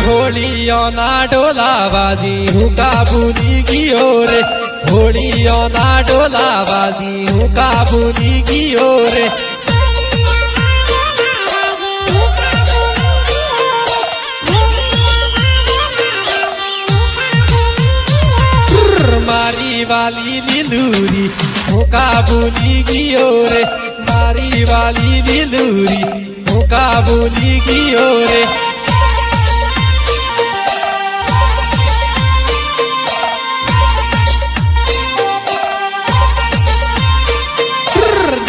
होलियों ना डोला बाजी हूँ काबुली की ओर होलियों ना डोला बाजी हूँ काबुली की ओर मारी वाली लिलूरी हूँ काबुली की ओर मारी वाली लिलूरी हूँ काबुली की ओर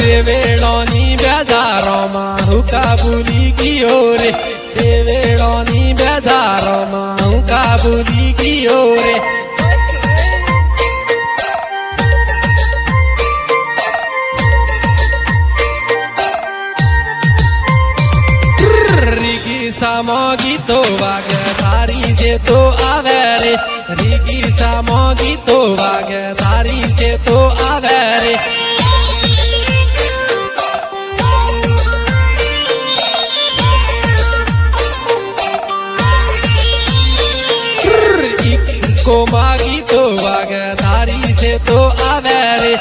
देवेड़ोनी बेदारों माँ हूँ काबुली की ओर देवेड़ोनी बेदारों माँ हूँ काबुली की ओर सामोगी तो वागे थारी से तो आवेरे रिगी सामोगी तो वागे थारी से तो आवेरे को मागी तो वागे थारी से तो आवेरे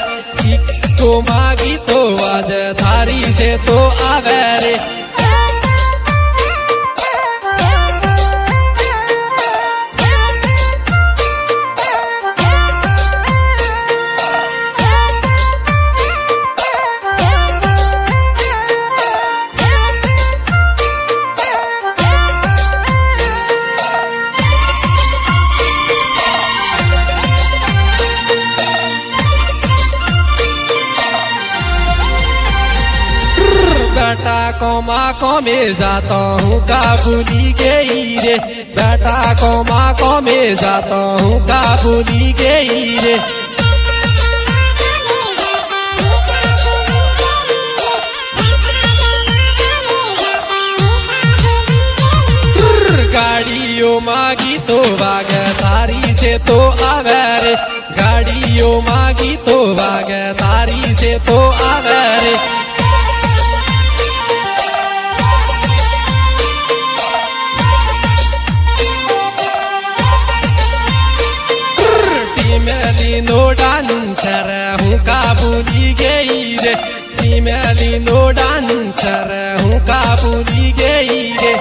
को मागी तो वागे थारी से तो आवेरे बेटा कोमा को में जाता हूँ काबुली के हीरे बेटा कोमा को में जाता हूँ काबुली के हीरे गाड़ियों मागी तो वागे थारी से तो आवेरे गाड़ियों मागी तो वागे थारी से तो आवेरे नो डांसर हूँ काबुली गई रे मेली नो डांसर हूँ काबुली गई रे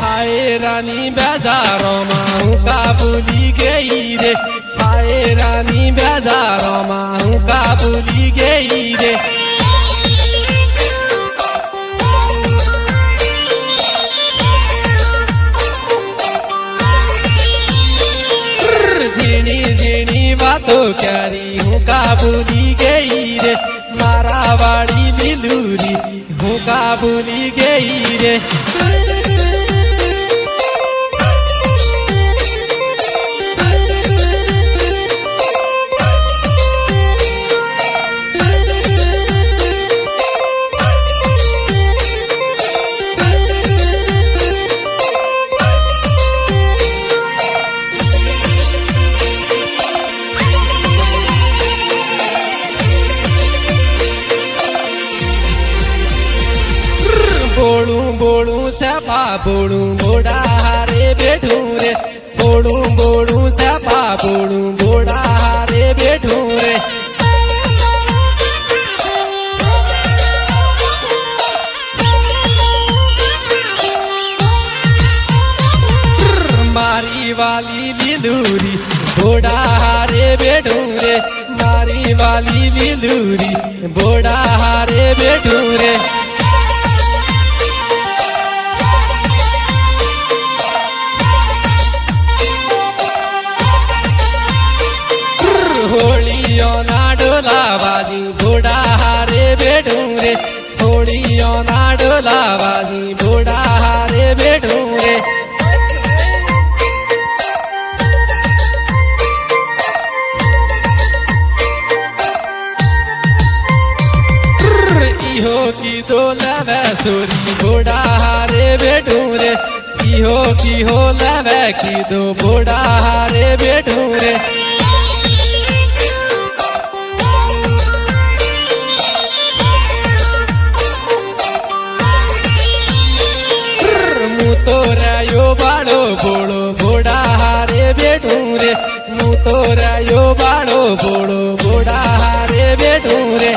हाय रानी बेदारों माँ हूँ काबुली गई रे हाय रानी बेदारों माँ हूँ काबुली गई रे बातों करी हूँ काबुली गई रे मारावाड़ी लिलूरी हूँ काबुली गई रे बोलू बोलू चापा बोलू बोड़ा हारे बैठू रे बोलू बोलू चापा बोलू बोड़ा हारे बैठू रे मारी वाली लिलूरी बोड़ा हारे बैठू रे मारी वाली लिलूरी बोड़ा हारे बैठू रे होलियों ना डोला बाजी बोड़ा हारे बैठू रे होलियों ना डोला बाजी बोड़ा हारे बैठू रे इहो की दो लवे सोरी बोड़ा हारे बैठू रे इहो की हो लवे की दो बोड़ा हारे बैठू रे रे मु तोरा यो बाड़ो बोड़ो बोड़ा हारे बेटू रे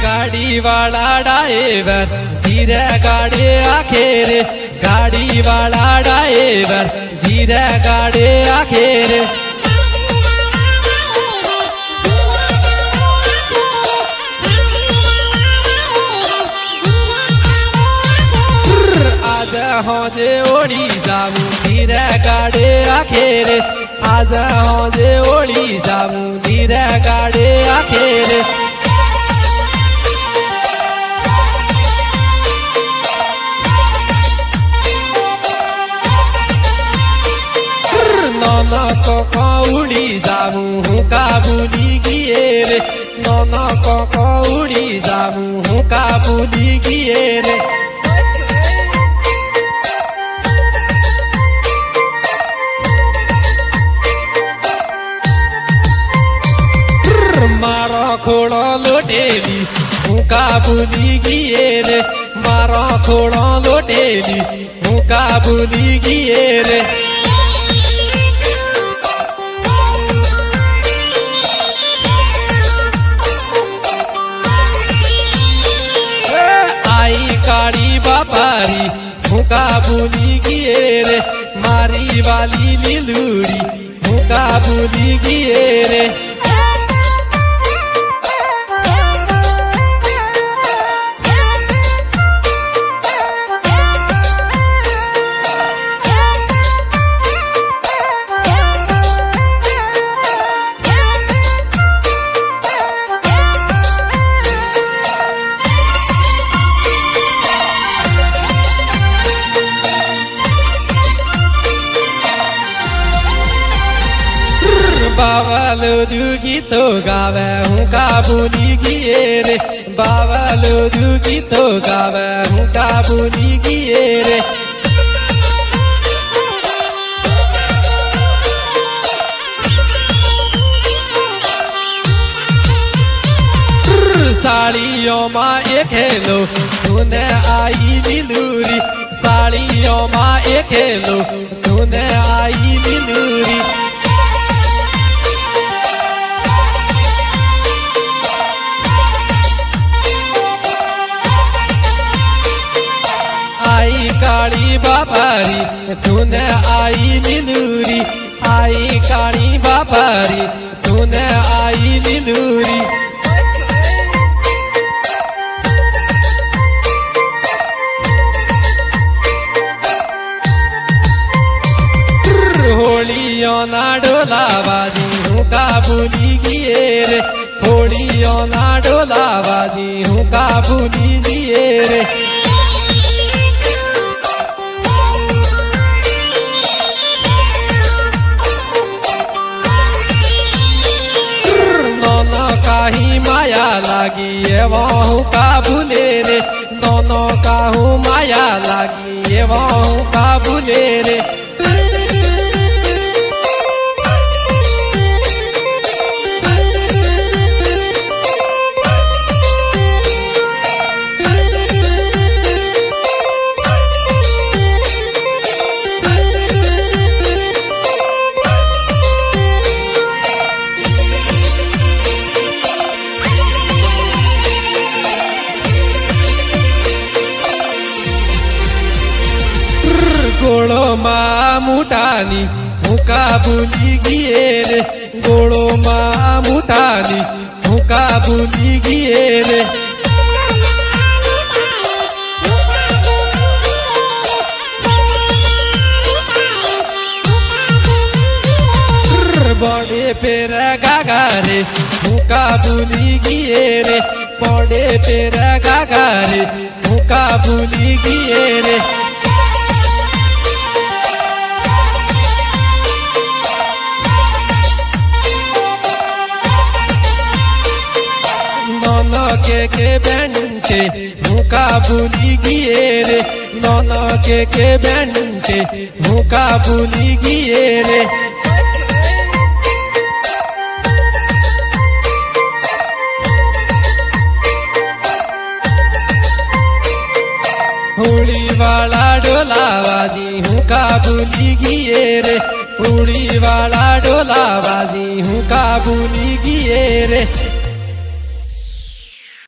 गाड़ी वाला ड्राइवर धीरे गाड़ी आखे रे गाड़ी वाला ड्राइवर धीरे गाड़ी आखे रे आज हजे ओड़ी जामू धीरे गाड़ी आखे रे आज हजे ओड़ी जामू धीरे गाड़ी आखे रे ननक कौड़ी जामू हुका बुली गिए रे ननक कौड़ी जामू हुका बुली गिए रे मारो खोड़ो लोटेली हुका बुली गिए रे मारो खोड़ो लोटेली हुका बुली गिए रे काड़ी बापारी हुका बुली गिए रे मारी वाली लिलूरी हुका बुली गिए रे बावलो दुगी तो गावे हुका बुली गिए रे बावलो दुगी तो गावे हुका बुली गिए रे साड़ियों माँ एक हेलो तूने आई नीलूरी साड़ियों माँ एक हेलो तूने आई नीलूरी आई काली बापारी तूने आई नीलूरी आई काली बापारी तूने आई नीलूरी होलियों ना डोलाबाजी हुका बुली गिए रे होलियों ना डोलाबाजी हुका बुली गिए रे काही माया लागी एवं का भूले रे दोनों काहू माया लागी एवं का भूले रे गोड़ो माँ मुटानी हुका बुली गिए रे गोड़ो माँ मुटानी हुका बुली गिए रे बड़े पेर गागारे हुका बुली गिए रे बड़े पेर गागारे हुका बुली गिए रे के बैंटे मुका भूली गिए रे नन के बैंटे मुका भूली गिए रे हुड़ी वाला डोला बाजी हुका भूली गिए रे हुड़ी वाला डोला बाजी